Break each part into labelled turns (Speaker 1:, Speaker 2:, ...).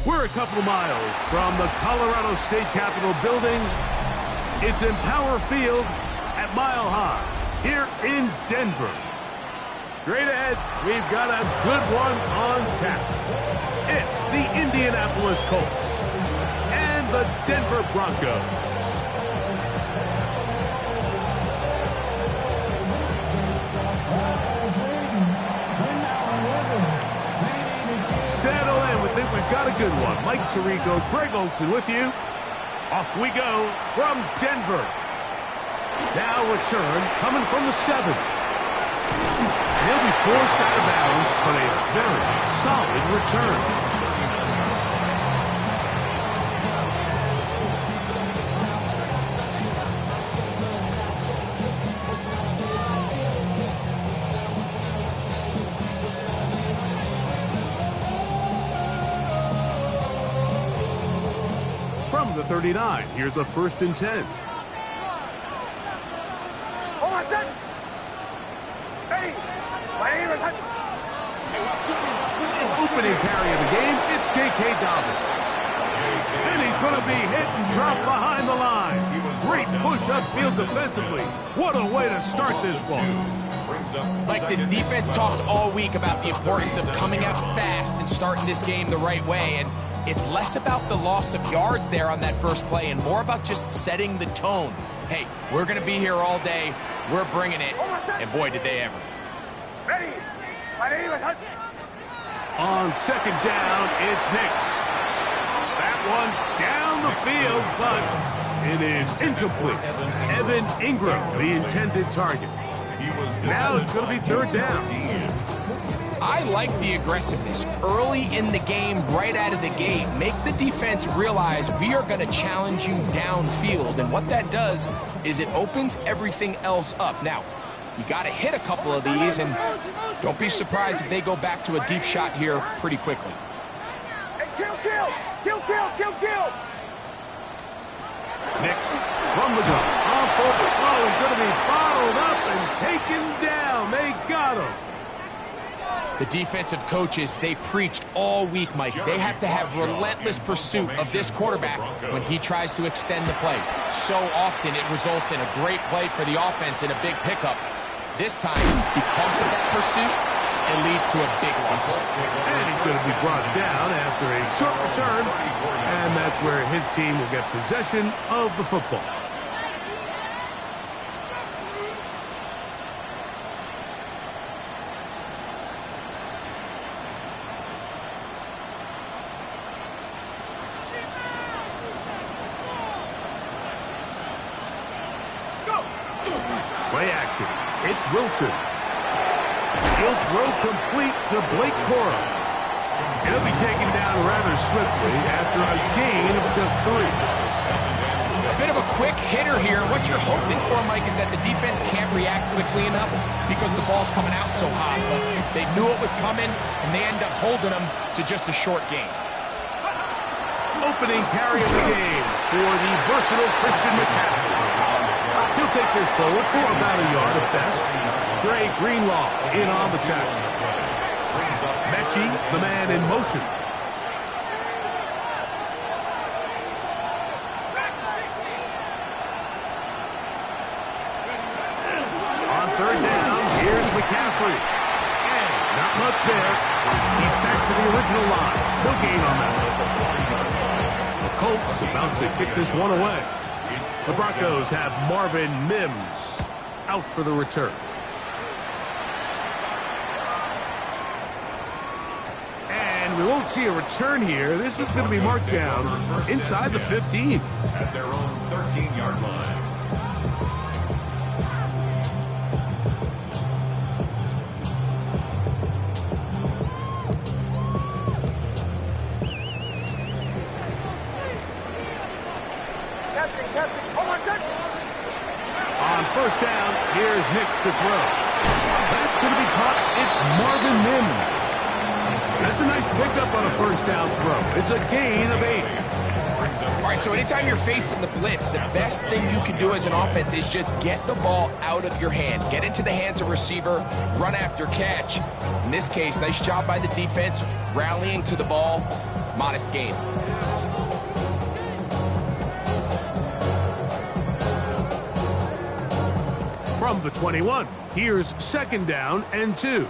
Speaker 1: We're a couple of miles from the Colorado State Capitol building. It's in Power Field at Mile High here in Denver. Straight ahead, we've got a good one on tap. It's the Indianapolis Colts and the Denver Broncos. Settle in. We think we've got a good one. Mike Tirico, Greg Olson with you. Off we go from Denver. Now return coming from the 7. He'll be forced out of bounds, but a very solid return. From the 39, here's a 1st and 10. Opening carry of the game, it's J.K. Dobbins. And he's going to be hit and dropped behind the line. Great push upfield defensively. What a way to start this ball.
Speaker 2: Like, this defense talked all week about the importance of coming out fast and starting this game the right way. And it's less about the loss of yards there on that first play and more about just setting the tone. Hey, we're going to be here all day. We're bringing it. And boy, did they ever.
Speaker 1: On 2nd down, it's Nix. That one down the field, but it is incomplete. Evan Ingram, the intended target. Now it's going to be 3rd down.
Speaker 2: I like the aggressiveness early in the game, right out of the gate. Make the defense realize we are going to challenge you downfield. And what that does is it opens everything else up. Now, you got to hit a couple of these, and don't be surprised if they go back to a deep shot here pretty quickly.
Speaker 1: Nix from the gun. On forward. Oh, he's going to be bottled up and taken down. They got him.
Speaker 2: The defensive coaches, they preached all week, Mike. They have to have relentless pursuit of this quarterback when he tries to extend the play. So often it results in a great play for the offense and a big pickup. This time, because of that pursuit, it leads to a big loss.
Speaker 1: And he's going to be brought down after a short return. And that's where his team will get possession of the football. Play action. It's Wilson. He'll throw complete to Blake Corum. He'll be taken down rather swiftly after a gain of just 3.
Speaker 2: A bit of a quick hitter here. What you're hoping for, Mike, is that the defense can't react quickly enough because the ball's coming out so hot. But they knew it was coming, and they end up holding them to just a short gain.
Speaker 1: Opening carry of the game for the versatile Christian McCaffrey. He'll take this forward for about a yard at best. Dre Greenlaw in on the tackle. Mechie, the man in motion. On 3rd down, here's McCaffrey. And not much there. He's back to the original line. No gain on that. The Colts about to kick this one away. The Broncos have Marvin Mims out for the return. And we won't see a return here. This is going to be marked down inside the 15.
Speaker 3: At their own 13-yard line.
Speaker 1: On 1st down, here's Nix to throw. That's going to be caught. It's Marvin Mims. That's a nice pickup on a 1st down throw. It's a gain of 8.
Speaker 2: All right, so anytime you're facing the blitz, the best thing you can do as an offense is just get the ball out of your hand. Get into the hands of receiver, run after catch. In this case, nice job by the defense, rallying to the ball, modest gain.
Speaker 1: From the 21, here's 2nd down and 2.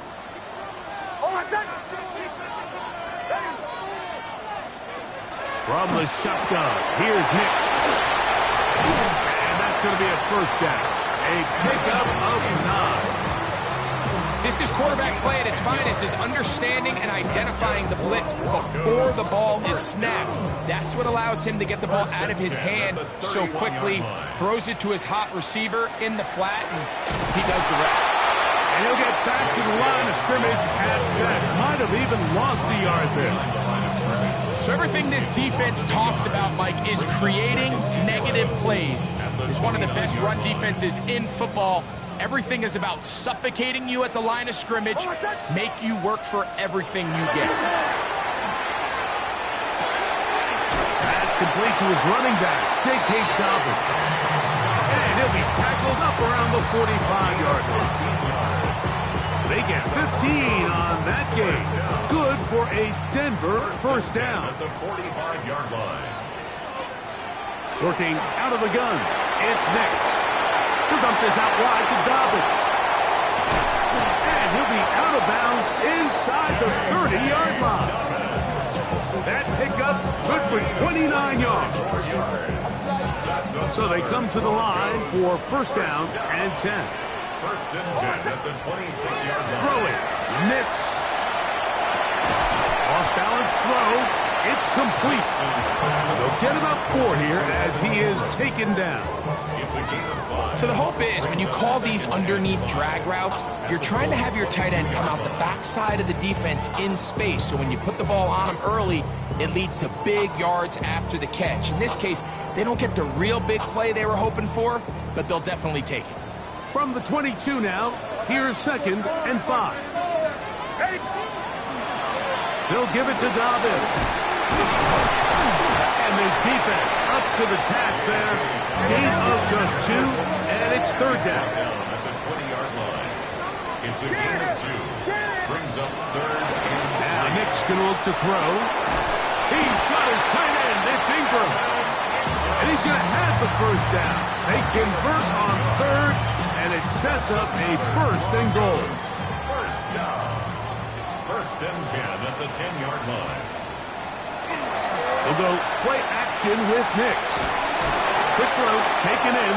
Speaker 1: From the shotgun, here's Nix. And that's going to be a 1st down. A pickup of 9.
Speaker 2: This is quarterback play at its finest, is understanding and identifying the blitz before the ball is snapped. That's what allows him to get the ball out of his hand so quickly, throws it to his hot receiver in the flat, and he does the rest.
Speaker 1: And he'll get back to the line of scrimmage at best. Might have even lost a yard there.
Speaker 2: So everything this defense talks about, Mike, is creating negative plays. It's one of the best run defenses in football. Everything is about suffocating you at the line of scrimmage, make you work for everything you get.
Speaker 1: That's complete to his running back, J.K. Dobbins. And he'll be tackled up around the 45-yard line. They get 15 on that game. Good for a Denver 1st down.
Speaker 3: At the 45-yard line.
Speaker 1: Working out of the gun, it's Nix. He'll dump this out wide to Dobbins. And he'll be out of bounds inside the 30-yard line. That pickup good for 29 yards. So they come to the line for 1st down and 10.
Speaker 3: 1st and 10 at the 26-yard line.
Speaker 1: Throwing, Nix. Off-balance throw. It's complete. They'll get about 4 here as he is taken down.
Speaker 3: It's a gain of 5.
Speaker 2: So the hope is when you call these underneath drag routes, you're trying to have your tight end come out the backside of the defense in space. So when you put the ball on him early, it leads to big yards after the catch. In this case, they don't get the real big play they were hoping for, but they'll definitely take it.
Speaker 1: From the 22 now, here's 2nd and 5. They'll give it to Dobbins. And this defense up to the task there. Gain of just 2, and it's 3rd down.
Speaker 3: At the 20-yard line. It's a gain of 2. Brings up 3rd and
Speaker 1: Now Nick's going to look to throw. He's got his tight end. It's Ingram. And he's going to have the 1st down. They convert on 3rd, and it sets up a 1st and goal.
Speaker 3: 1st down. 1st and 10 at the 10-yard line.
Speaker 1: They'll go play action with Nix. Quick throw, taken in,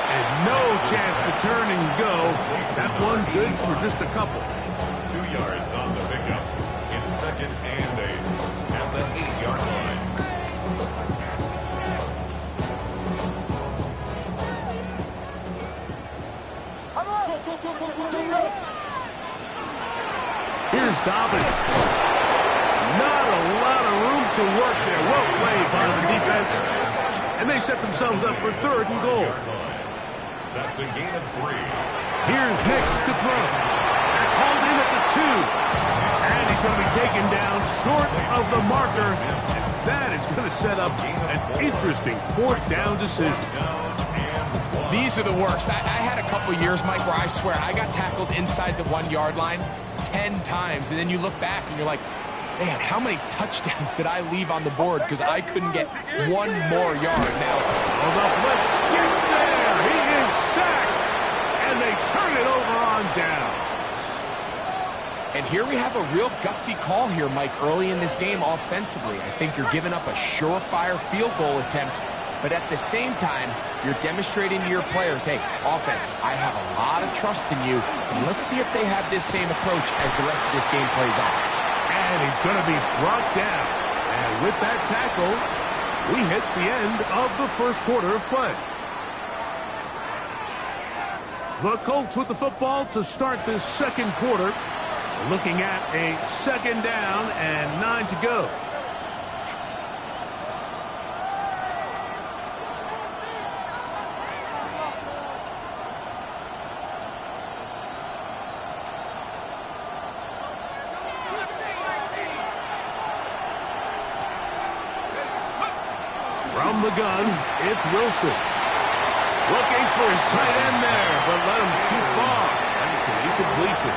Speaker 1: and no chance to turn and go. That one good for just a couple.
Speaker 3: 2 yards on the pickup. It's 2nd and 8 at the 8-yard line.
Speaker 1: Here's Dobbins. Not a lot of room to work there. Well played by the defense. And they set themselves up for 3rd and goal.
Speaker 3: That's a gain of 3.
Speaker 1: Here's Nix to throw. That's hauled in at the 2. And he's going to be taken down short of the marker. And that is going to set up an interesting 4th down decision.
Speaker 2: These are the worst. I had a couple years, Mike, where I swear I got tackled inside the 1-yard line 10 times. And then you look back and you're like, man, how many touchdowns did I leave on the board because I couldn't get 1 more yard? Now,
Speaker 1: the blitz gets there. He is sacked. And they turn it over on downs.
Speaker 2: And here we have a real gutsy call here, Mike, early in this game offensively. I think you're giving up a surefire field goal attempt, but at the same time, you're demonstrating to your players, hey, offense, I have a lot of trust in you, and let's see if they have this same approach as the rest of this game plays on.
Speaker 1: And he's going to be brought down. And with that tackle, we hit the end of the 1st quarter of play. The Colts with the football to start this 2nd quarter. Looking at a 2nd down and 9 to go. From the gun, it's Wilson. Looking for his tight end there, but let him too far. And it's an incompletion.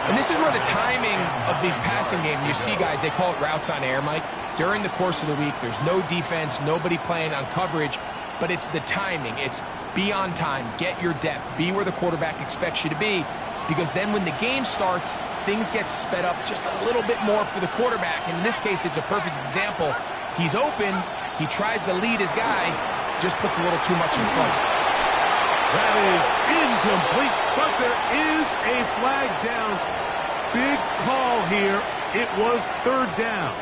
Speaker 2: And this is where the timing of these passing games, you see, guys, they call it routes on air, Mike. During the course of the week, there's no defense, nobody playing on coverage, but it's the timing. It's be on time, get your depth, be where the quarterback expects you to be, because then when the game starts, things get sped up just a little bit more for the quarterback. And in this case, it's a perfect example. He's open, he tries to lead his guy, just puts a little too much in front.
Speaker 1: That is incomplete, but there is a flag down. Big call here. It was third down.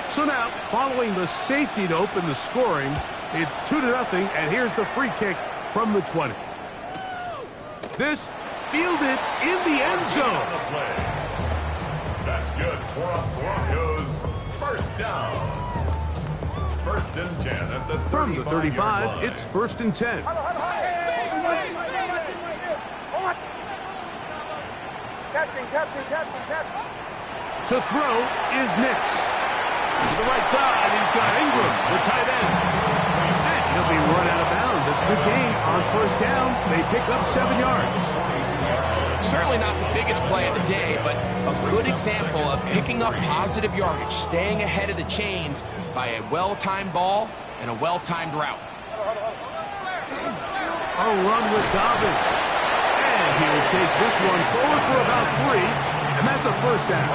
Speaker 1: So now, following the safety to open the scoring, it's 2-0, and here's the free kick from the 20. This fielded in the end zone.
Speaker 3: That's good for Broncos. First down. First and 10 at the 35-yard
Speaker 1: From the 35,
Speaker 3: line.
Speaker 1: it's first and 10. To throw is Nix. To the right side, he's got Ingram, the tight end. And he'll be run out of bounds. It's a good game on first down. They pick up 7 yards.
Speaker 2: Certainly not the biggest play of the day, but a good example of picking up positive yardage, staying ahead of the chains by a well-timed ball and a well-timed route.
Speaker 1: A run with Dobbins. And he'll take this one forward for about 3, and that's a first down.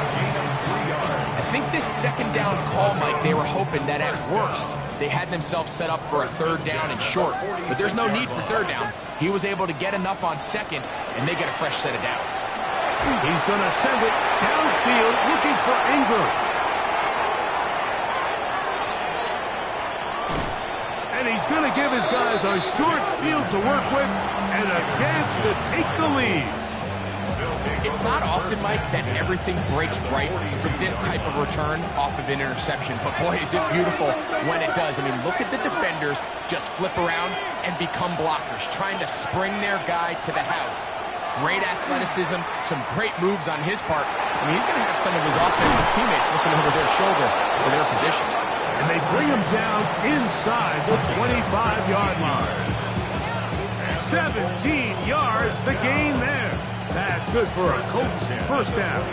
Speaker 2: I think this second down call, Mike, they were hoping that at worst they had themselves set up for a third down and short. But there's no need for third down. He was able to get enough on second, and they get a fresh set of downs.
Speaker 1: He's going to send it downfield looking for Ingram. And he's going to give his guys a short field to work with and a chance to take the lead.
Speaker 2: It's not often, Mike, that everything breaks right for this type of return off of an interception. But boy, is it beautiful when it does. I mean, look at the defenders just flip around and become blockers, trying to spring their guy to the house. Great athleticism, some great moves on his part. I mean, he's going to have some of his offensive teammates looking over their shoulder for their position.
Speaker 1: And they bring him down inside the 25-yard line. 17 yards, the gain there. That's good for a Colts first down.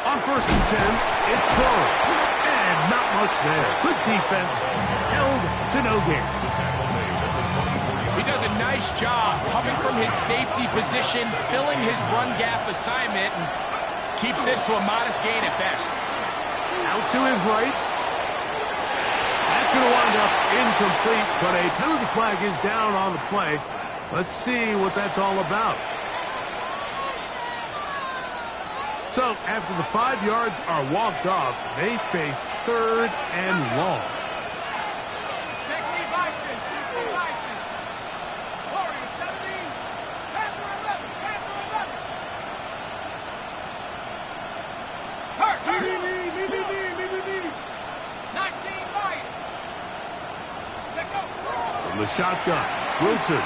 Speaker 1: On first and 10, it's Corey. And not much there. Good defense. Held to no gain.
Speaker 2: He does a nice job coming from his safety position, filling his run gap assignment, and keeps this to a modest gain at best.
Speaker 1: Out to his right. That's going to wind up incomplete, but a penalty flag is down on the play. Let's see what that's all about. So, after the 5 yards are walked off, they face third and long.
Speaker 4: 60 Bison, 60 Bison. Warriors 17, Panther 11, Panther 11. Hurt, hurt. 19 Lions. Check out.
Speaker 1: From the shotgun, Wilson.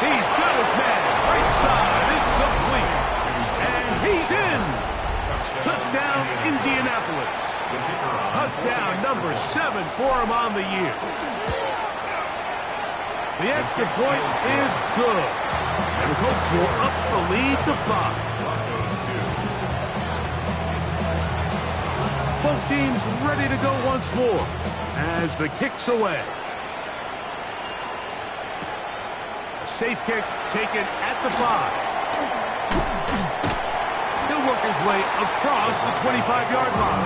Speaker 1: He's got his man. Right side, it's complete. And he's in. Touchdown, Indianapolis. Touchdown number 7 for him on the year. The extra point is good. And his Colts will up the lead to 5. Both teams ready to go once more as the kick's away. A safe kick taken at the 5. He'll work his way across the 25-yard line.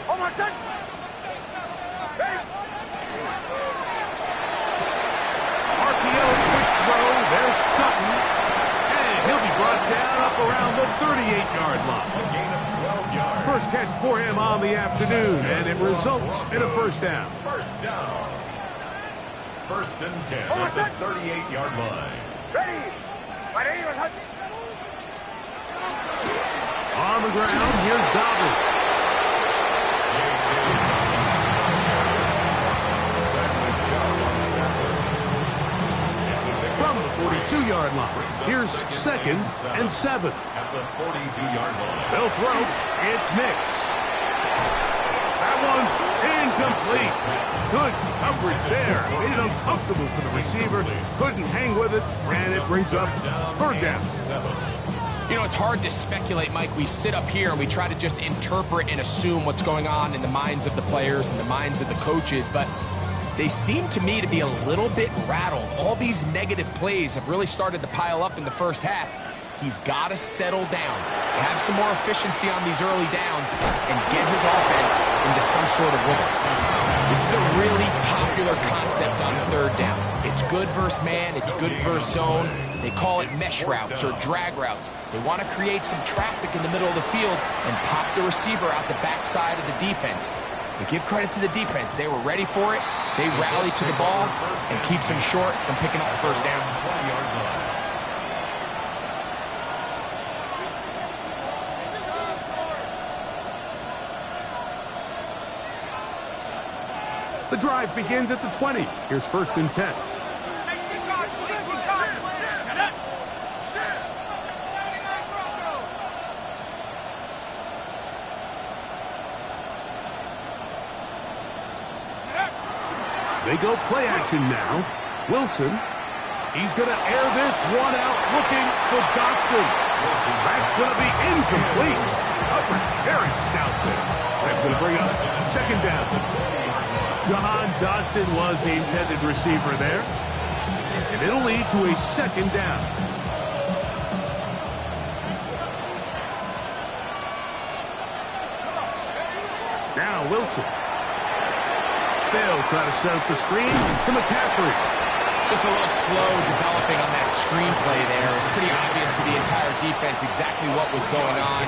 Speaker 4: Oh my son!
Speaker 1: RPO, quick throw. There's Sutton. And he'll be brought down up around the 38-yard line.
Speaker 3: A gain of 12 yards.
Speaker 1: First catch for him on the afternoon, and it results in a first down.
Speaker 3: First down. First and 10 at the 38-yard line.
Speaker 4: Ready.
Speaker 1: On the ground, here's Dobbins. From the 42-yard line, here's 2nd and 7.
Speaker 3: At the 42-yard line.
Speaker 1: They'll throw. It's Nix. That one's incomplete. Good coverage there. Made it uncomfortable for the receiver. Couldn't hang with it, and it brings up 3rd down.
Speaker 2: You know, it's hard to speculate, Mike. We sit up here and we try to just interpret and assume what's going on in the minds of the players and the minds of the coaches, but they seem to me to be a little bit rattled. All these negative plays have really started to pile up in the first half. He's got to settle down, have some more efficiency on these early downs, and get his offense into some sort of rhythm. This is a really popular concept on 3rd down. It's good versus man, it's good versus zone. They call it mesh routes or drag routes. They want to create some traffic in the middle of the field and pop the receiver out the backside of the defense. But give credit to the defense. They were ready for it. They rallied to the ball and keeps them short from picking up the 1st down.
Speaker 1: The drive begins at the 20. Here's 1st and 10. They go play action now. Wilson. He's going to air this one out looking for Dotson. That's going to be incomplete. Coverage very stout there. That's going to bring up 2nd down. John Dotson was the intended receiver there. And it'll lead to a 2nd down. Now Wilson. They'll try to set up the screen to McCaffrey.
Speaker 2: Just a little slow developing on that screenplay there. It was pretty obvious to the entire defense exactly what was going on.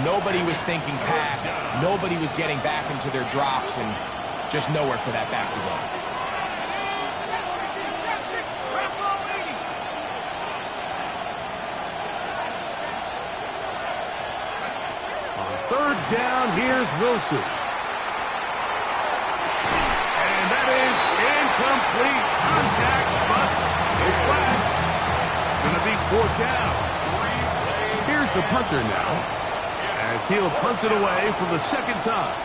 Speaker 2: Nobody was thinking pass. Nobody was getting back into their drops, and just nowhere for that back to go.
Speaker 1: On 3rd down, here's Wilson. Complete contact, but no flags. It's going to be 4th down. Here's the punter now, as he'll punt it away for the 2nd time.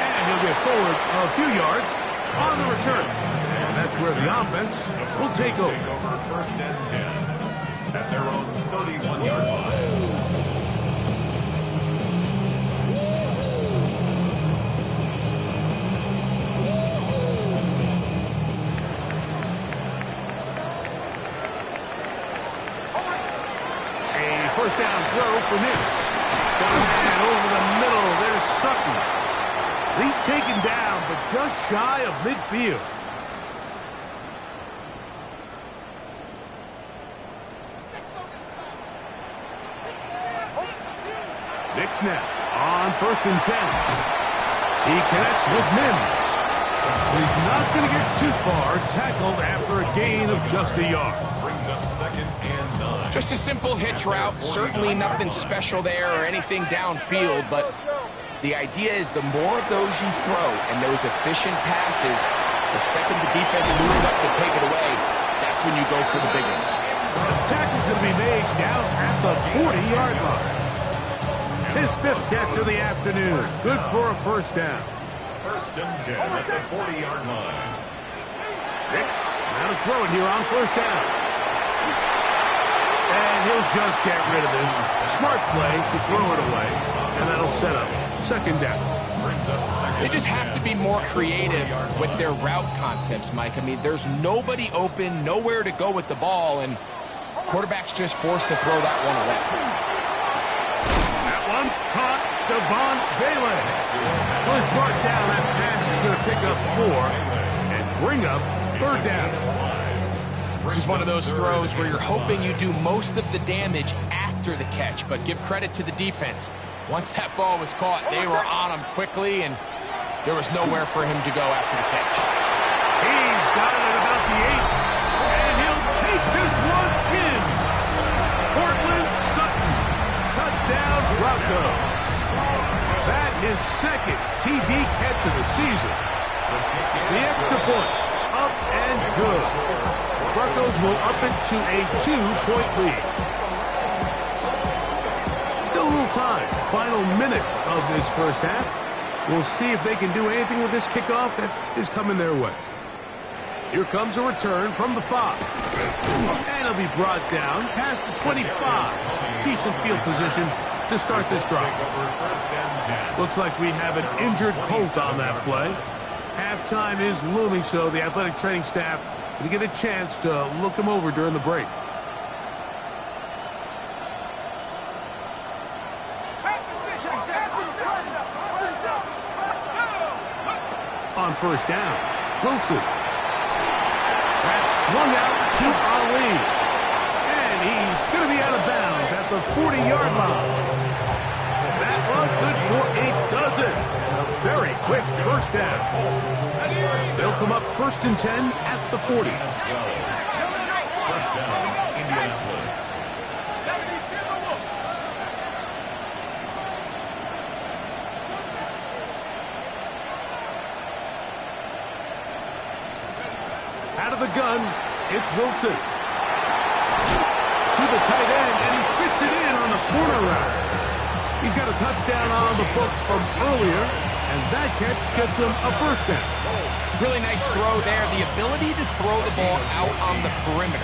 Speaker 1: And he'll get forward a few yards on the return. And that's where the offense will take over.
Speaker 3: 1st and 10 at their own 31-yard line.
Speaker 1: First down throw for Nix. And over the middle, there's Sutton. He's taken down, but just shy of midfield. Nix now on 1st and 10. He connects with Mims. He's not going to get too far, tackled after a gain of just a yard.
Speaker 3: Brings up 2nd and 9.
Speaker 2: Just a simple hitch route. Certainly nothing special there or anything downfield, but the idea is the more of those you throw and those efficient passes, the second the defense moves up to take it away, that's when you go for the big ones.
Speaker 1: The tackle's going to be made down at the 40-yard line. His 5th catch of the afternoon. Good for a 1st down.
Speaker 3: 1st and 10 at the 40-yard line.
Speaker 1: Nix now to throw it here on 1st down. And he'll just get rid of this. Smart play to throw it away. And that'll set up 2nd down.
Speaker 2: They just have to be more creative with their route concepts, Mike. I mean, there's nobody open, nowhere to go with the ball, and quarterback's just forced to throw that one away.
Speaker 1: That one caught Devon Valen. Push brought down. That pass is going to pick up 4 and bring up 3rd down.
Speaker 2: This is one of those throws where you're hoping you do most of the damage after the catch, but give credit to the defense. Once that ball was caught, they were on him quickly, and there was nowhere for him to go after the catch.
Speaker 1: He's got it at about the 8, and he'll take this one in. Cortland Sutton, touchdown Broncos. That is second TD catch of the season. The extra point, up and good. The Broncos will up it to a 2-point lead. Still a little time, final minute of this first half. We'll see if they can do anything with this kickoff that is coming their way. Here comes a return from the 5. And it'll be brought down past the 25. Decent field position to start this drive. Looks like we have an injured Colt on that play. Halftime is looming, so the athletic training staff will get a chance to look him over during the break. On first down, Wilson. That's swung out to Ali. And he's going to be out of bounds at the 40-yard line. That run good for a dozen. A very quick first down. They'll come up 1st and 10 at the 40.
Speaker 3: First down, Indianapolis.
Speaker 1: Out of the gun, it's Wilson. To the tight end, and he fits it in on the corner route. He's got a touchdown on the books from earlier, and that catch gets him a first down.
Speaker 2: Really nice throw there. The ability to throw the ball out on the perimeter.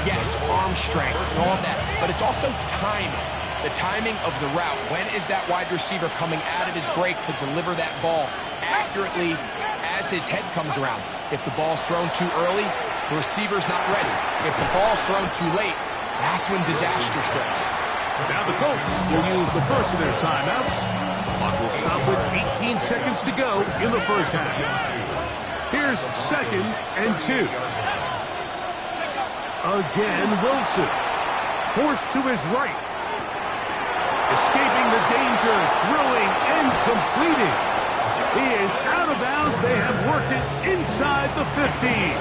Speaker 2: Yes, arm strength and all that, but it's also timing. The timing of the route. When is that wide receiver coming out of his break to deliver that ball accurately as his head comes around? If the ball's thrown too early, the receiver's not ready. If the ball's thrown too late, that's when disaster strikes.
Speaker 1: Now the Colts will use the first of their timeouts. Clock will stop with 18 seconds to go in the first half. Here's 2nd and 2. Again, Wilson. Forced to his right. Escaping the danger, throwing and completing. He is out of bounds. They have worked it inside the 15.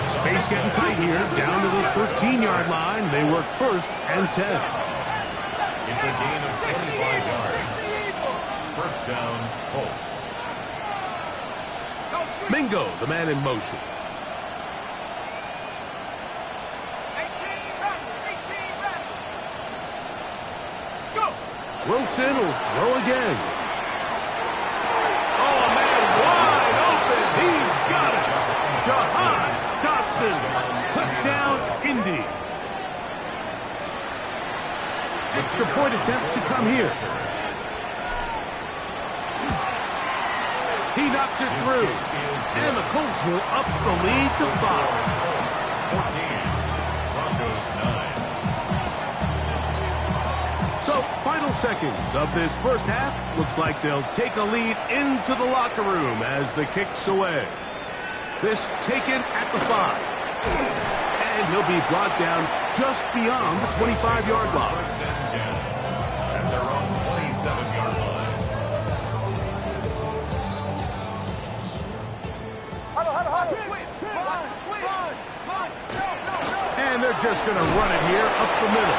Speaker 1: Space getting tight here, down to the 13-yard line. They work 1st and 10.
Speaker 3: It's a gain of 55 yards. First down, Colts.
Speaker 1: Mingo, the man in motion.
Speaker 4: 18 ready. Let's go.
Speaker 1: Wilson will throw again. Oh, man, wide open. He's got it. Jahan Dotson. Touchdown, Indy. Extra point attempt to come here. He knocks it through. And the Colts will up the lead to 5.
Speaker 3: 14. Broncos 9.
Speaker 1: So, final seconds of this first half. Looks like they'll take a lead into the locker room as the kick's away. This taken at the 5. And he'll be brought down just beyond the 25-yard line.
Speaker 3: First and 10. At their own 27-yard line.
Speaker 1: And they're just going to run it here up the middle.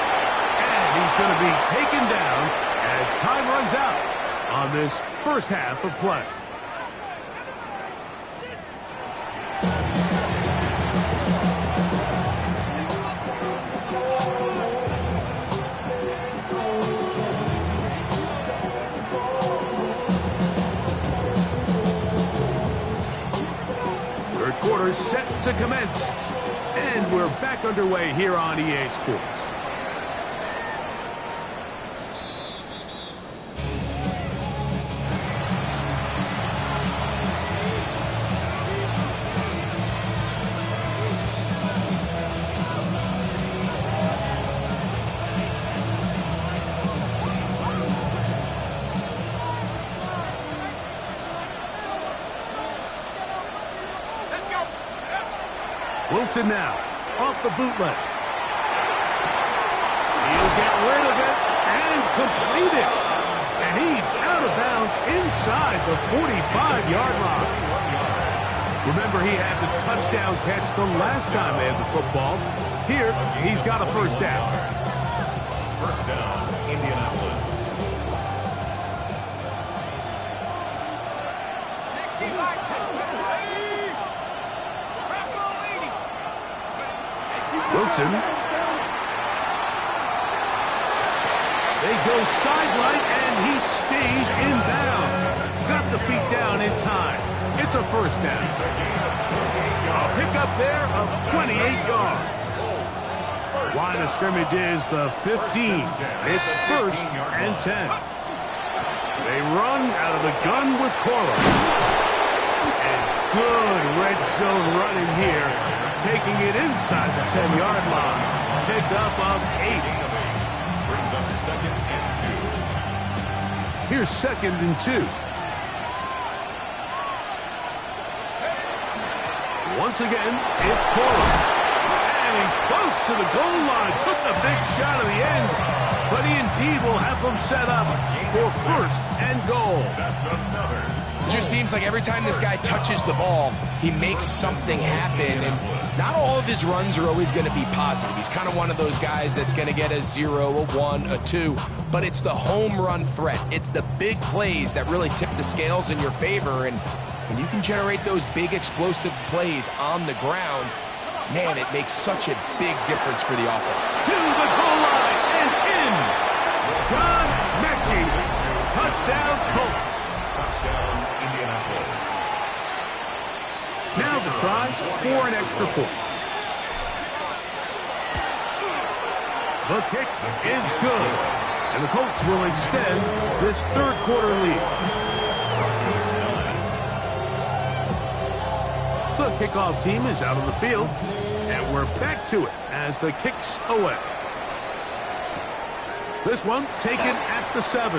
Speaker 1: And he's going to be taken down as time runs out on this first half of play. Third quarter set to commence. And we're back underway here on EA Sports. Wilson now, off the bootleg. He'll get rid of it and complete it. And he's out of bounds inside the 45-yard line. Remember, he had the touchdown catch the last time they had the football. Here, he's got a first down.
Speaker 3: First down, Indianapolis.
Speaker 4: 60 by 70.
Speaker 1: Wilson. They go sideline, and he stays in bounds. Got the feet down in time. It's a first down. A pickup there of 28 yards. Line of scrimmage is the 15. It's first and 10. They run out of the gun with Cora. And good red zone running here. Taking it inside the 10-yard line. Pickup of 8.
Speaker 3: Brings up second and 2.
Speaker 1: Here's second and 2. Once again, it's Cora. And he's close to the goal line. Took a big shot at the end. But he indeed will have them set up for first and goal.
Speaker 3: That's another.
Speaker 2: It just seems like every time this guy touches the ball, he makes something happen. And not all of his runs are always going to be positive. He's kind of one of those guys that's going to get a 0, a 1, a 2. But it's the home run threat. It's the big plays that really tip the scales in your favor. And when you can generate those big explosive plays on the ground, man, it makes such a big difference for the offense.
Speaker 1: To the goal line and in. John Mechie. Touchdown Colts.
Speaker 3: Touchdown, Indianapolis.
Speaker 1: Now the try for an extra point. The kick is good. And the Colts will extend this third quarter lead. The kickoff team is out on the field, and we're back to it as the kick's away. This one taken at the 7.
Speaker 3: The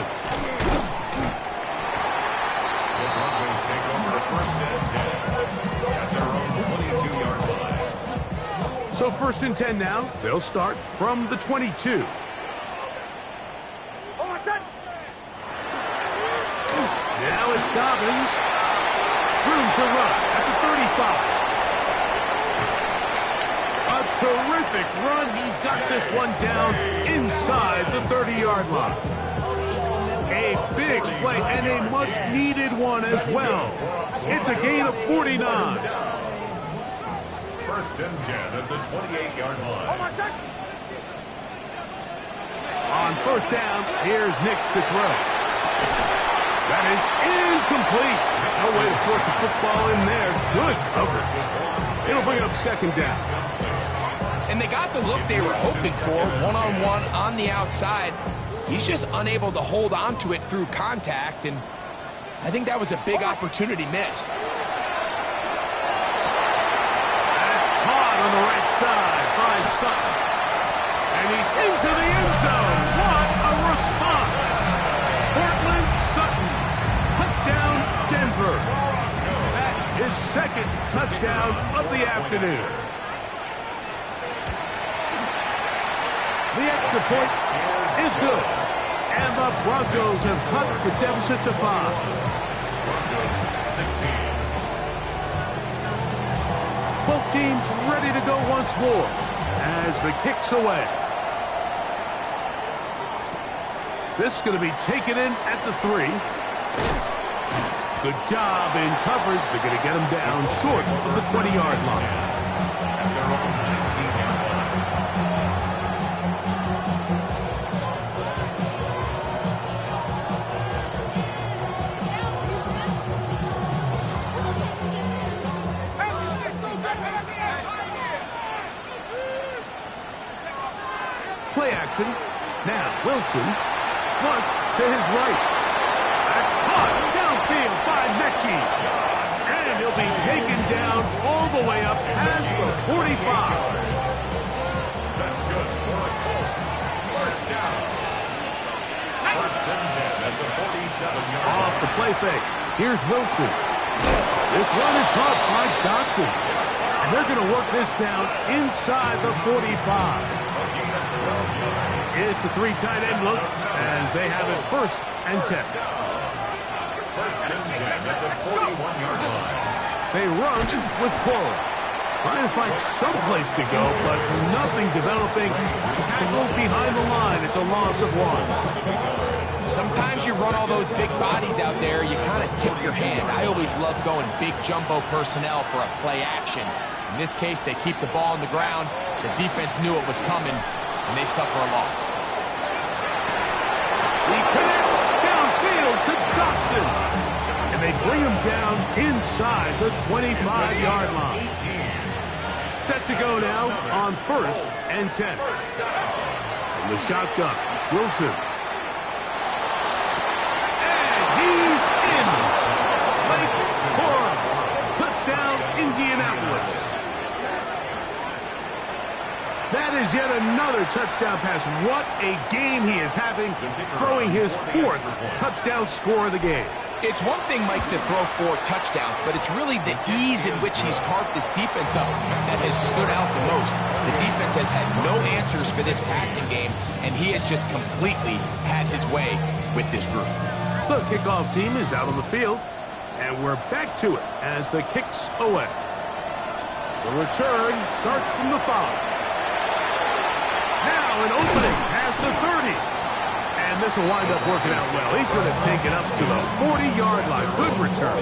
Speaker 3: Broncos take over first and 10 at their own 22-yard line.
Speaker 1: So first and 10 now. They'll start from the 22. Now it's Dobbins. Room to run at the 35. A terrific run. He's got this one down inside the 30-yard line. A big play and a much-needed one as well. It's a gain of 49.
Speaker 3: First and 10 at the 28-yard line.
Speaker 1: On first down, here's Nix to throw. That is incomplete. No way to force a football in there. Good coverage. It'll bring up second down.
Speaker 2: And they got the look they were hoping for, one-on-one on the outside. He's just unable to hold on to it through contact, and I think that was a big opportunity missed.
Speaker 1: That's caught on the right side by Sutton. And he's into the end zone. What a response. Portland Sutton. Touchdown, Denver. That is second touchdown of the afternoon. The extra point is good. And the Broncos have cut the deficit to 5.
Speaker 3: Broncos 16.
Speaker 1: Both teams ready to go once more as the kick's away. This is going to be taken in at the 3. Good job in coverage. They're going to get him down short of the 20-yard line.
Speaker 3: At their own 19-yard line.
Speaker 1: Play action. Now Wilson. Flush to his right. That's caught downfield by Mechie. And he'll be taken down all the way up past the 45.
Speaker 3: That's good for the Colts. First down. First and 10 at the 47-yard line.
Speaker 1: Off the play fake. Here's Wilson. This one is caught by Dotson. And they're going to work this down inside the 45. It's a 3 tight end look as they have it 1st and 10.
Speaker 3: 1st and 10 at the 41-yard line.
Speaker 1: They run with Cora. Trying to find some place to go, but nothing developing. Tackled behind the line. It's a loss of 1.
Speaker 2: Sometimes you run all those big bodies out there, you kind of tip your hand. I always love going big jumbo personnel for a play action. In this case, they keep the ball on the ground. The defense knew it was coming, and they suffer a loss.
Speaker 1: He connects downfield to Dotson. And they bring him down inside the 25-yard line. Set to go now on 1st and 10. From the shotgun, Wilson. And he's in. Lake Cora. Touchdown, Indianapolis. That is yet another touchdown pass. What a game he is having, throwing his 4th touchdown score of the game.
Speaker 2: It's one thing, Mike, to throw 4 touchdowns, but it's really the ease in which he's carved this defense up that has stood out the most. The defense has had no answers for this passing game, and he has just completely had his way with this group.
Speaker 1: The kickoff team is out on the field, and we're back to it as the kick's away. The return starts from the 5. Now an opening past the 30. And this will wind up working out well. He's going to take it up to the 40-yard line. Good return.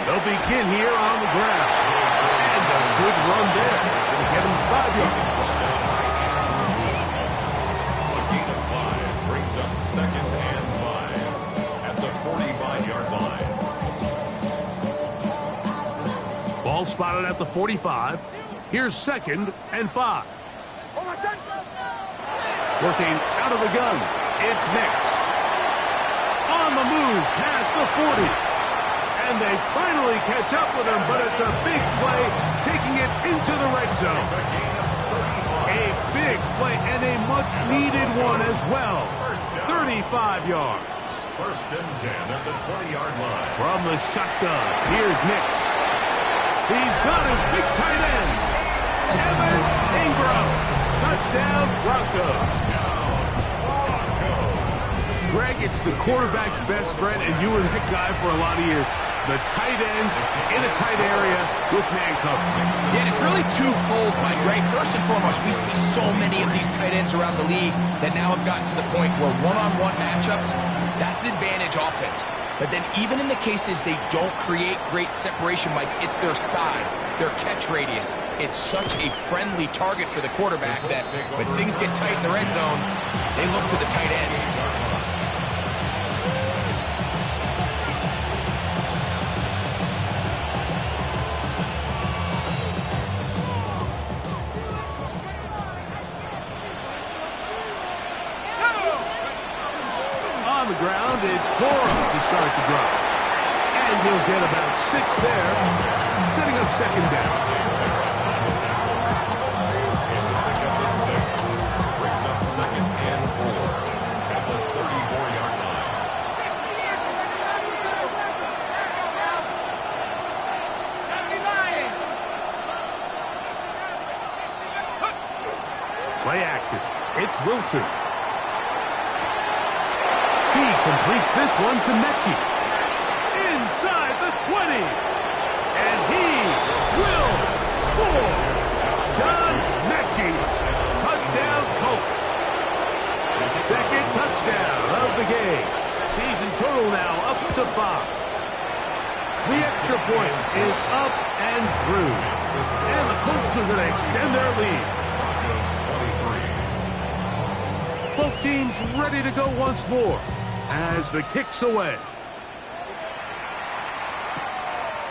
Speaker 1: They'll begin here on the ground. And a good run there. Going to get him 5 yards.
Speaker 3: Second and 5 at the 45-yard line.
Speaker 1: Ball spotted at the 45. Here's 2nd and 5. Working out of the gun. It's Nix. On the move past the 40. And they finally catch up with him, but it's a big play, taking it into the red zone. A big play and a much-needed one as well. 35 yards.
Speaker 3: 1st and 10 at the 20-yard line.
Speaker 1: From the shotgun, here's Nix. He's got his big tight end. Evans Ingram. Touchdown, Broncos. Greg, it's the quarterback's best friend, and you were that guy for a lot of years. The tight end in a tight area with man coverage.
Speaker 2: Yeah, it's really twofold, Mike, Greg. First and foremost, we see so many of these tight ends around the league that now have gotten to the point where one-on-one matchups, that's advantage offense. But then even in the cases they don't create great separation, Mike, it's their size, their catch radius. It's such a friendly target for the quarterback that when things get tight in the red zone, they look to the tight end.
Speaker 1: On the ground, it's Cora to start the drive. And he'll get about 6 there, setting up 2nd down.
Speaker 3: It's a pickup of 6. Brings up 2nd and 4 at the 34-yard line.
Speaker 1: Play action. It's Wilson. He completes this one to Mechie. Inside the 20. And he will score. John Mechie. Touchdown, Colts. 2nd touchdown of the game. Season total now up to 5. The extra point is up and through. And the Colts are going to extend their lead. Both teams ready to go once more as the kick's away.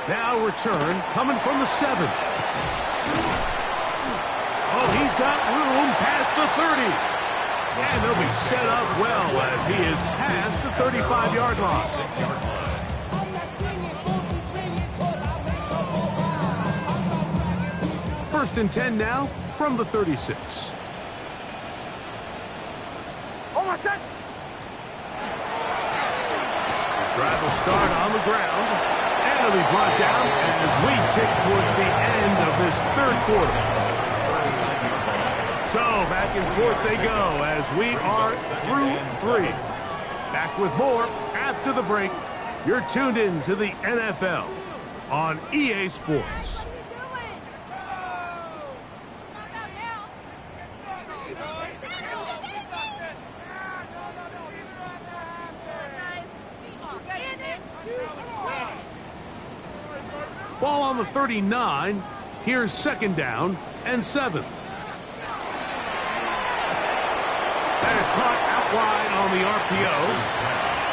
Speaker 1: Now return coming from the 7. Oh, he's got room past the 30. And they'll be set up well as he is past the 35-yard line.
Speaker 3: 6-yard line.
Speaker 1: First and 10 now from the 36.
Speaker 4: Oh, my son.
Speaker 1: Drive will start on the ground, and it'll be brought down as we tick towards the end of this third quarter. So back and forth they go as we are through 3. Back with more after the break. You're tuned in to the NFL on EA Sports. Ball on the 39. Here's second down and 7. That is caught out wide on the RPO.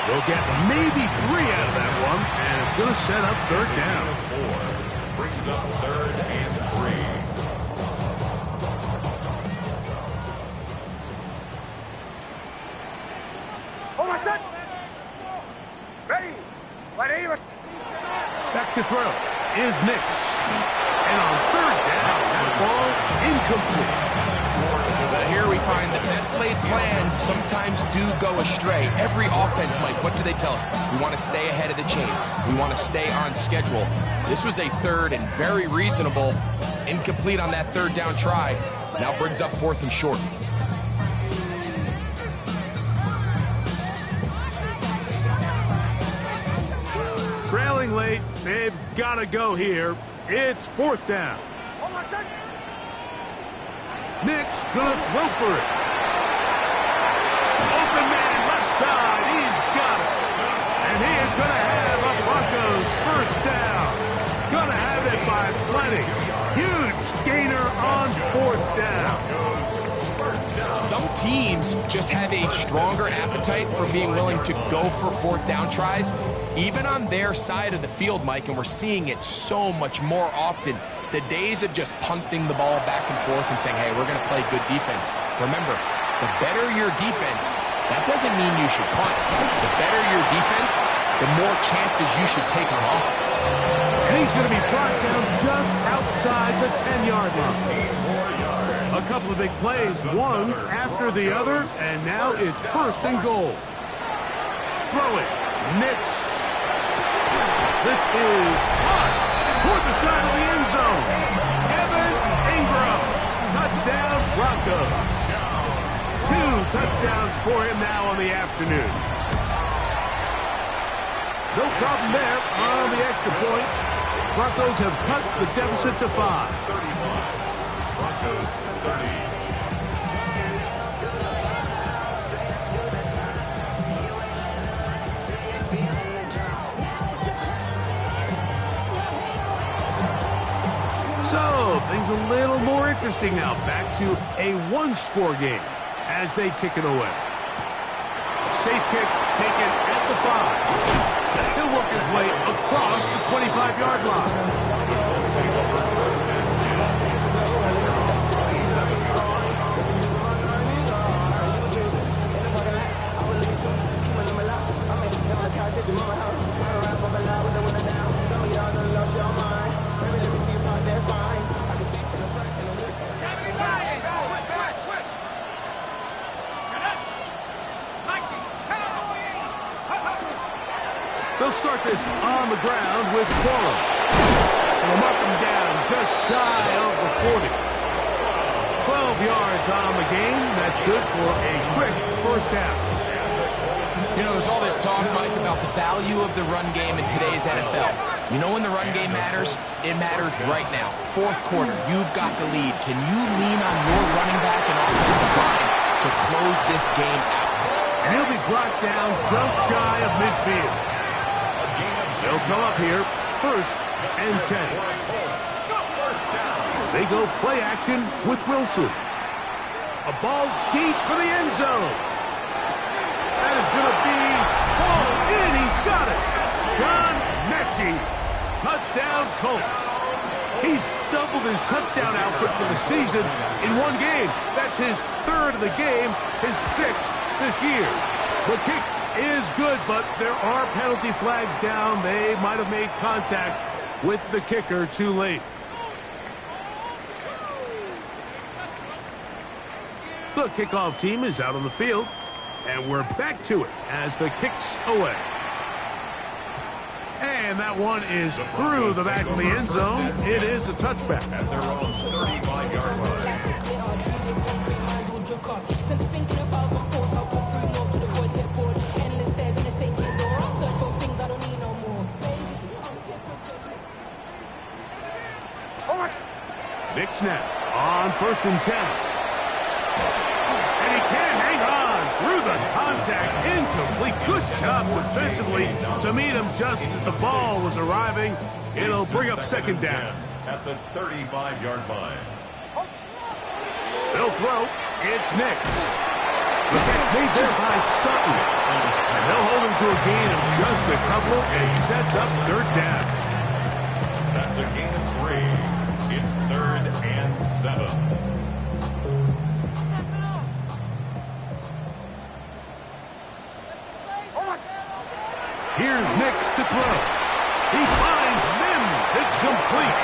Speaker 1: They'll get maybe 3 out of that one, and it's going to set up third down.
Speaker 3: 4 brings up third and 3.
Speaker 4: Oh, my son. Ready.
Speaker 1: Back to throw is Nix. And on third down, that ball incomplete.
Speaker 2: Here we find the best laid plans sometimes do go astray. Every offense, Mike, what do they tell us? We want to stay ahead of the chains. We want to stay on schedule. This was a third and very reasonable. Incomplete on that third down try. Now brings up fourth and short.
Speaker 1: Trailing late, they've got to go here. It's fourth down. Nick's gonna throw for it. Open man left side, he's got it. And he is gonna have a Broncos first down. Gonna have it by plenty. Huge gainer on fourth down.
Speaker 2: Some teams just have a stronger appetite for being willing to go for fourth down tries, even on their side of the field, Mike, and we're seeing it so much more often. The days of just punting the ball back and forth and saying, hey, we're going to play good defense. Remember, the better your defense, that doesn't mean you should punt. The better your defense, the more chances you should take on offense.
Speaker 1: And he's going to be brought down just outside the 10-yard line. A couple of big plays, one after the other, and now it's first and goal. Throw it, Nix. This is hot toward the side of the end zone. Evan Ingram, touchdown Broncos. 2 touchdowns for him now on the afternoon. No problem there on the extra point. Broncos have cut the deficit to 5.
Speaker 3: 31. Broncos 30.
Speaker 1: So, things a little more interesting now. Back to a one-score game as they kick it away. Safe kick taken at the 5. He'll work his way across the 25-yard line. They'll start this on the ground with Quallen. They'll mark him down just shy of the 40. 12 yards on the game. That's good for a quick first down.
Speaker 2: You know, there's all this talk, Mike, about the value of the run game in today's NFL. You know when the run game matters? It matters right now. Fourth quarter, you've got the lead. Can you lean on your running back and offensive line to close this game out?
Speaker 1: And he'll be brought down just shy of midfield. They'll come up here, first and 10. They go play action with Wilson. A ball deep for the end zone. That is going to be ball in. He's got it. John Mechie. Touchdown Colts. He's doubled his touchdown output for the season in one game. That's his third of the game, his 6th this year. The kick is good, but there are penalty flags down. They might have made contact with the kicker too late. The kickoff team is out on the field, and we're back to it as the kick's away. And that one is through the back of the end zone. It is a touchback.
Speaker 3: At their own 35-yard line.
Speaker 1: Big snap on 1st and 10. And he can't hang on through the contact. Incomplete. Good job defensively to meet him just as the ball was arriving. It'll bring up 2nd down.
Speaker 3: At the 35-yard line.
Speaker 1: They'll throw. It's Nix. The catch made there by Sutton. And they'll hold him to a gain of just a couple and sets up 3rd down.
Speaker 3: That's a gain of 3. It's 3rd and 7.
Speaker 1: Here's Nix to throw. He finds Mims. It's complete.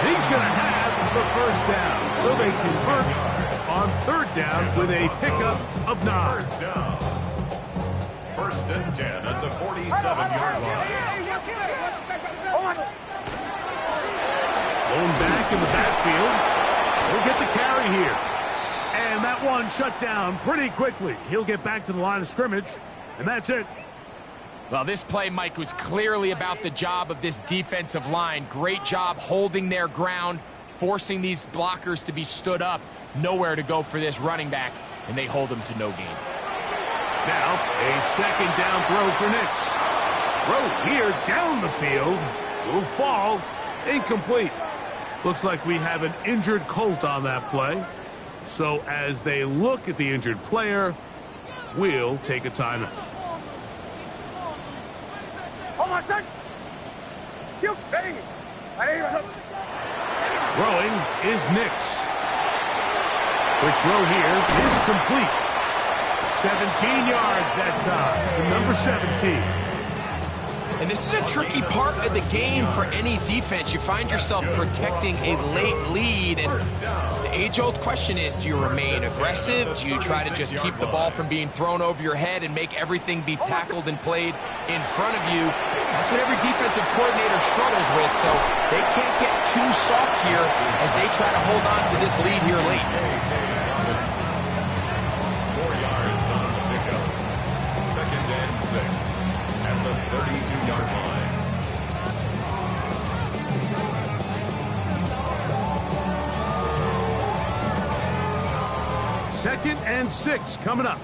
Speaker 1: He's going to have the 1st down. So they convert on 3rd down with a pickup of 9.
Speaker 3: 1st down. 1st and 10 at the 47-yard line.
Speaker 1: Going back in the backfield. He'll get the carry here. And that one shut down pretty quickly. He'll get back to the line of scrimmage, and that's it.
Speaker 2: Well, this play, Mike, was clearly about the job of this defensive line. Great job holding their ground, forcing these blockers to be stood up. Nowhere to go for this running back, and they hold him to no gain.
Speaker 1: Now, a 2nd down throw for Nix. Throw here down the field. Will fall. Incomplete. Looks like we have an injured Colt on that play. So as they look at the injured player, we'll take a timeout. Throwing is Nix. Quick throw here is complete. 17 yards that time. The number 17.
Speaker 2: And this is a tricky part of the game for any defense. You find yourself protecting a late lead, and the age-old question is, do you remain aggressive? Do you try to just keep the ball from being thrown over your head and make everything be tackled and played in front of you? That's what every defensive coordinator struggles with, so they can't get too soft here as they try to hold on to this lead here late.
Speaker 3: 4 yards on the pickup. 2nd and 6 at the 32-yard line.
Speaker 1: Second and 6 coming up.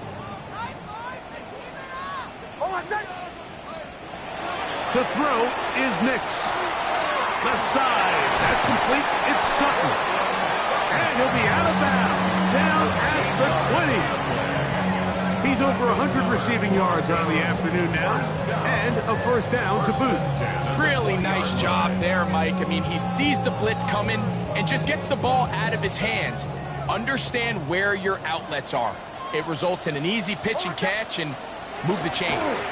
Speaker 1: To throw is Nix. Left side. That's complete. It's Sutton. And he'll be out of bounds. Down at the 20. He's over 100 receiving yards on the afternoon now. And a 1st down to boot.
Speaker 2: Really nice job there, Mike. I mean, he sees the blitz coming and just gets the ball out of his hands. Understand where your outlets are. It results in an easy pitch and catch and move the chains.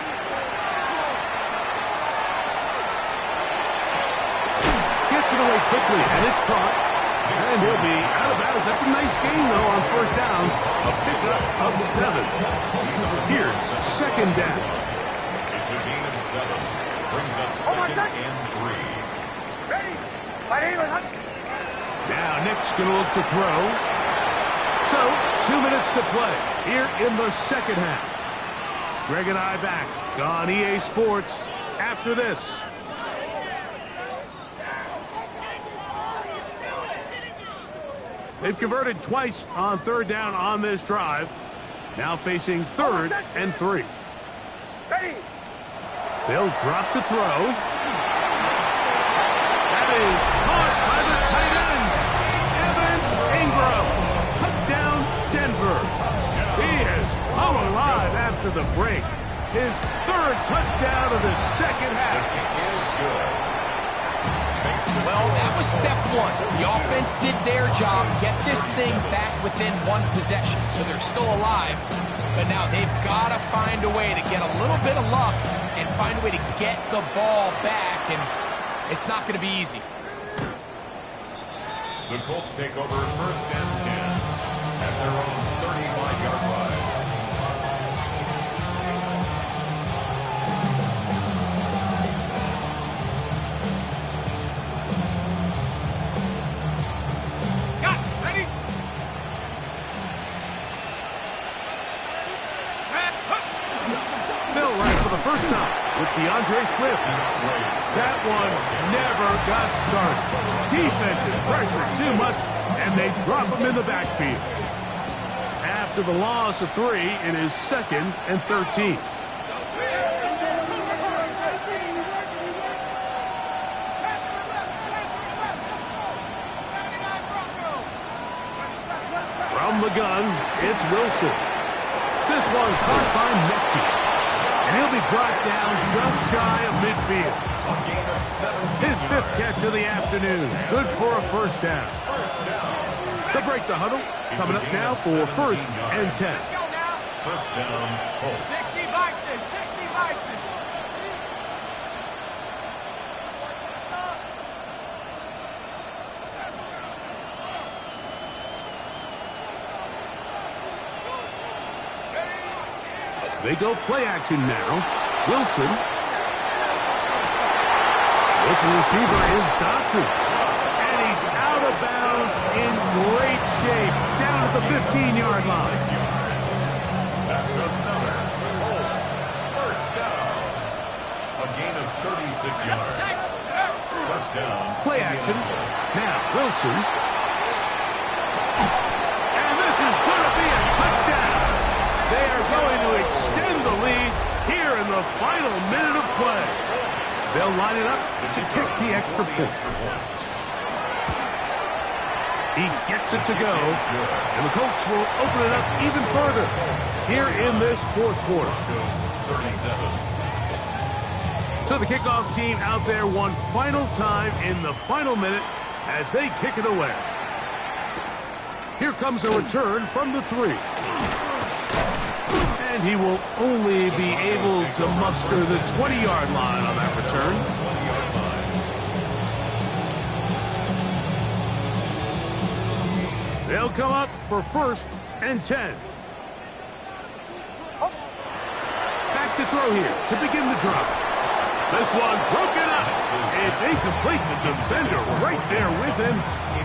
Speaker 1: Gets it away quickly, and it's caught. And he'll be out of bounds. That's a nice gain, though, on 1st down. A pickup of 7. Here's 2nd down.
Speaker 3: It's a gain of 7. Brings up 2nd and 3.
Speaker 1: Now Nick's going to look to throw. So, 2 minutes to play here in the 2nd half. Greg and I back on EA Sports after this. They've converted twice on 3rd down on this drive. Now facing 3rd and 3. They'll drop to throw. That is caught by the tight end, Evan Ingram. Touchdown, Denver. He has come alive after the break. His 3rd touchdown of the 2nd half.
Speaker 3: Is good.
Speaker 2: Well, that was step 1. The offense did their job, get this thing back within 1 possession, so they're still alive. But now they've got to find a way to get a little bit of luck and find a way to get the ball back, and it's not going to be easy.
Speaker 3: The Colts take over 1st and 10 at their own
Speaker 1: first time with DeAndre Swift. That one never got started. Defensive pressure too much, and they drop him in the backfield. After the loss of 3, it is 2nd and 13. From the gun, it's Wilson. This one caught by Mechie. And he'll be brought down just shy of midfield. His 5th catch of the afternoon. Good for a first down. They'll break the huddle. Coming up now for 1st and 10.
Speaker 3: First down, Colts.
Speaker 4: 60 Bison, 60 Bison.
Speaker 1: They go play action now. Wilson. Open receiver is Dotson. And he's out of bounds in great shape. Down at the 15-yard line.
Speaker 3: That's another Colts first down. A gain of 36 yards. First down.
Speaker 1: Play action. Now, Wilson. And this is going to be a touchdown. They are going to extend the lead here in the final minute of play. They'll line it up to kick the extra point. He gets it to go, and the Colts will open it up even further here in this 4th quarter.
Speaker 3: 37.
Speaker 1: So the kickoff team out there one final time in the final minute as they kick it away. Here comes a return from the 3. And he will only be able to muster the 20-yard line on that return. They'll come up for 1st and 10. Back to throw here to begin the drop. This one broken up. It's incomplete. The defender right there with him.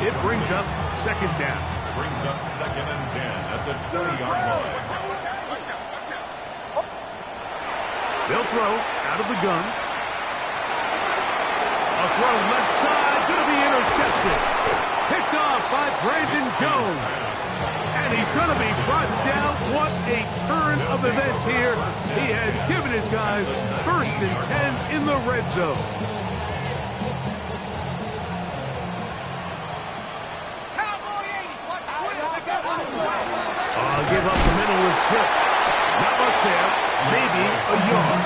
Speaker 1: It brings up 2nd down.
Speaker 3: Brings up 2nd and 10 at the 20-yard line.
Speaker 1: They'll throw out of the gun. A throw left side, going to be intercepted. Picked off by Brandon Jones. And he's going to be brought down. What a turn of events here. He has given his guys 1st and 10 in the red zone. Give up the middle with Swift. Not much there. Maybe a yard.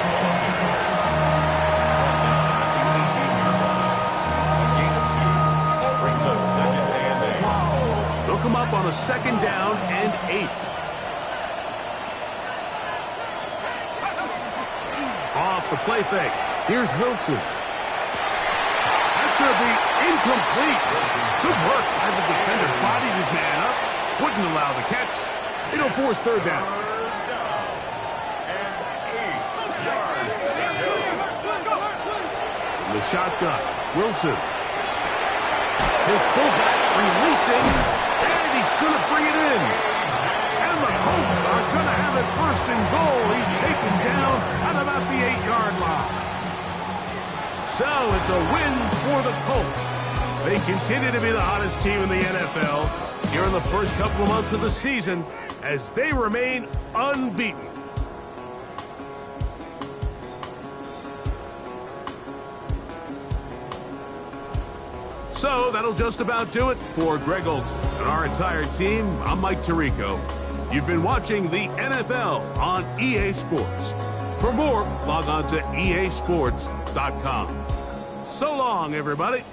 Speaker 3: Brings up 2nd and 8.
Speaker 1: They'll come up on a 2nd down and 8. Off the play fake. Here's Wilson. That's going to be incomplete. Good work by the defender. Bodied his man up. Wouldn't allow the catch. It'll force 3rd down. From the shotgun, Wilson. His fullback releasing, and he's going to bring it in. And the Colts are going to have it 1st and goal. He's taken down at about the 8-yard line. So it's a win for the Colts. They continue to be the hottest team in the NFL here in the first couple of months of the season as they remain unbeaten. So that'll just about do it for Greg Olson and our entire team. I'm Mike Tirico. You've been watching the NFL on EA Sports. For more, log on to easports.com. So long, everybody.